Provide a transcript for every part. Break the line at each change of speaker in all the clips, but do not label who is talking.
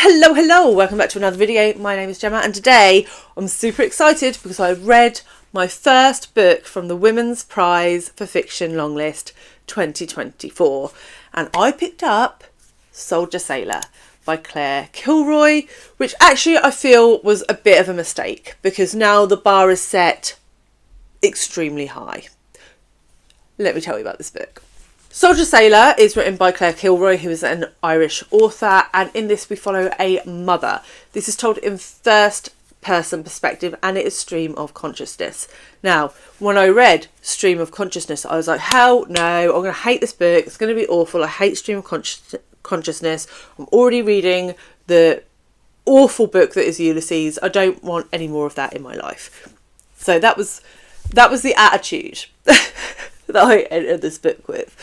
Hello, welcome back to another video. My name is Gemma and today I'm super excited because I've read my first book from the Women's Prize for Fiction Longlist 2024 and I picked up Soldier Sailor by Claire Kilroy, which actually I feel was a bit of a mistake because now the bar is set extremely high. Let me tell you about this book. Soldier Sailor is written by Claire Kilroy, who is an Irish author, and in this we follow a mother. This is told in first person perspective and it is stream of consciousness. Now, when I read stream of consciousness, I was like, hell no, I'm going to hate this book. It's going to be awful. I hate stream of consciousness. I'm already reading the awful book that is Ulysses. I don't want any more of that in my life. So that was the attitude that I entered this book with.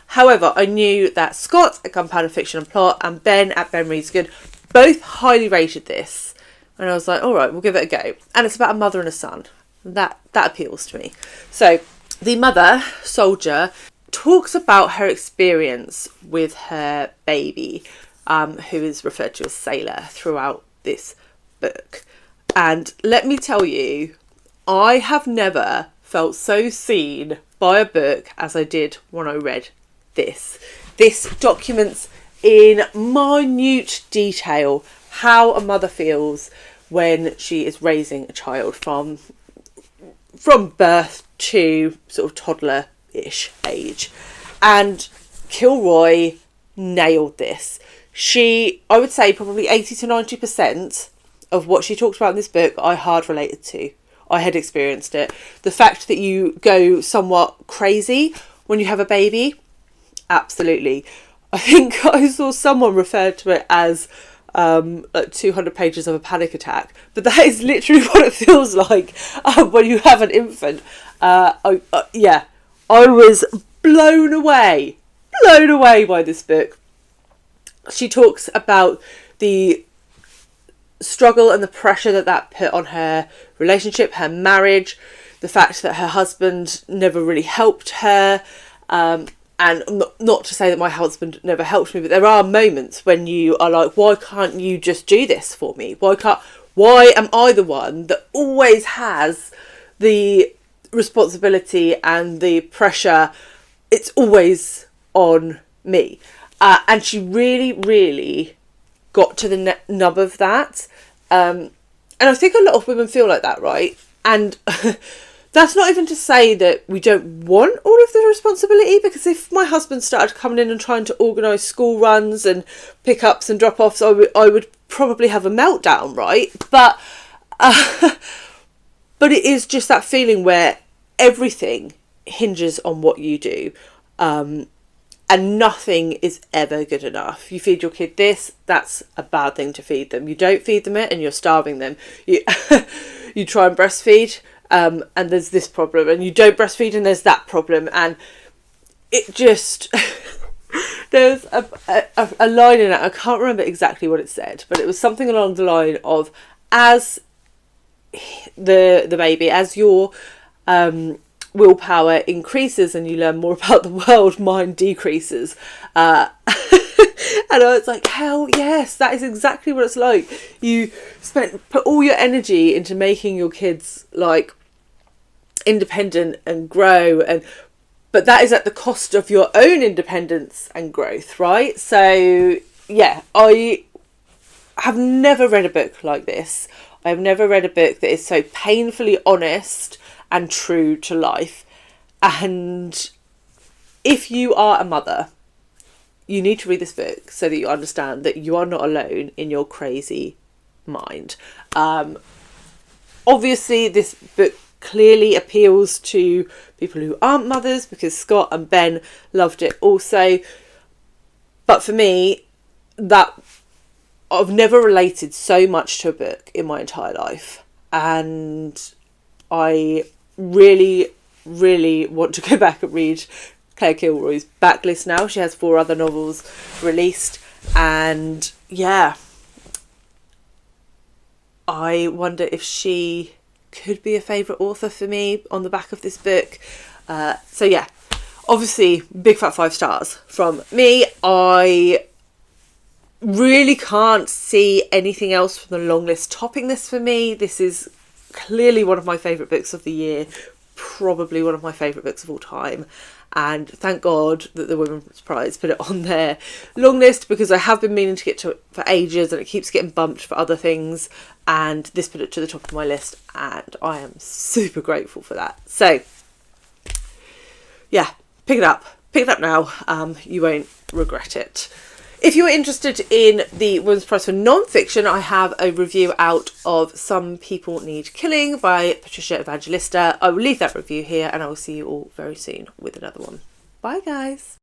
However, I knew that Scott at Gunpowder Fiction and Plot and Ben at Ben Reads Good both highly rated this. And I was like, all right, we'll give it a go. And it's about a mother and a son. That appeals to me. So the mother, Soldier, talks about her experience with her baby, who is referred to as Sailor throughout this book. And let me tell you, I have never felt so seen by a book as I did when I read this. This documents in minute detail how a mother feels when she is raising a child from birth to sort of toddler-ish age. And Kilroy nailed this. I would say probably 80 to 90% of what she talks about in this book I hard related to. I had experienced it. The fact that you go somewhat crazy when you have a baby, absolutely. I think I saw someone refer to it as 200 pages of a panic attack, but that is literally what it feels like when you have an infant. I was blown away by this book. She talks about the struggle and the pressure that put on her relationship, her marriage, the fact that her husband never really helped her, and not to say that my husband never helped me, but there are moments when you are like, why can't you just do this for me? Why am I the one that always has the responsibility and the pressure? It's always on me. And she really got to the nub of that. And I think a lot of women feel like that, right? And that's not even to say that we don't want all of the responsibility, because if my husband started coming in and trying to organise school runs and pickups and drop-offs, I would probably have a meltdown, right? But it is just that feeling where everything hinges on what you do. And nothing is ever good enough. You feed your kid this, that's a bad thing to feed them. You don't feed them it and you're starving them. You try and breastfeed and there's this problem, and you don't breastfeed and there's that problem. And it just... There's a line in it, I can't remember exactly what it said, but it was something along the line of, as the baby, as your... willpower increases and you learn more about the world, mine decreases. And I was like, hell yes, that is exactly what it's like. You put all your energy into making your kids like independent and grow, but that is at the cost of your own independence and growth, right? So yeah, I have never read a book like this. I have never read a book that is so painfully honest and true to life. And if you are a mother, you need to read this book so that you understand that you are not alone in your crazy mind. Obviously this book clearly appeals to people who aren't mothers, because Scott and Ben loved it also. But for me, that I've never related so much to a book in my entire life, and I really want to go back and read Claire Kilroy's backlist now. She has 4 other novels released, and yeah, I wonder if she could be a favourite author for me on the back of this book. So yeah, obviously big fat 5 stars from me. I really can't see anything else from the long list topping this for me. This is clearly one of my favourite books of the year, probably one of my favourite books of all time. And thank God that the Women's Prize put it on their long list, because I have been meaning to get to it for ages and it keeps getting bumped for other things. And this put it to the top of my list and I am super grateful for that. So yeah, pick it up. Pick it up now. You won't regret it. If you're interested in the Women's Prize for non-fiction, I have a review out of Some People Need Killing by Patricia Evangelista. I will leave that review here and I will see you all very soon with another one. Bye guys.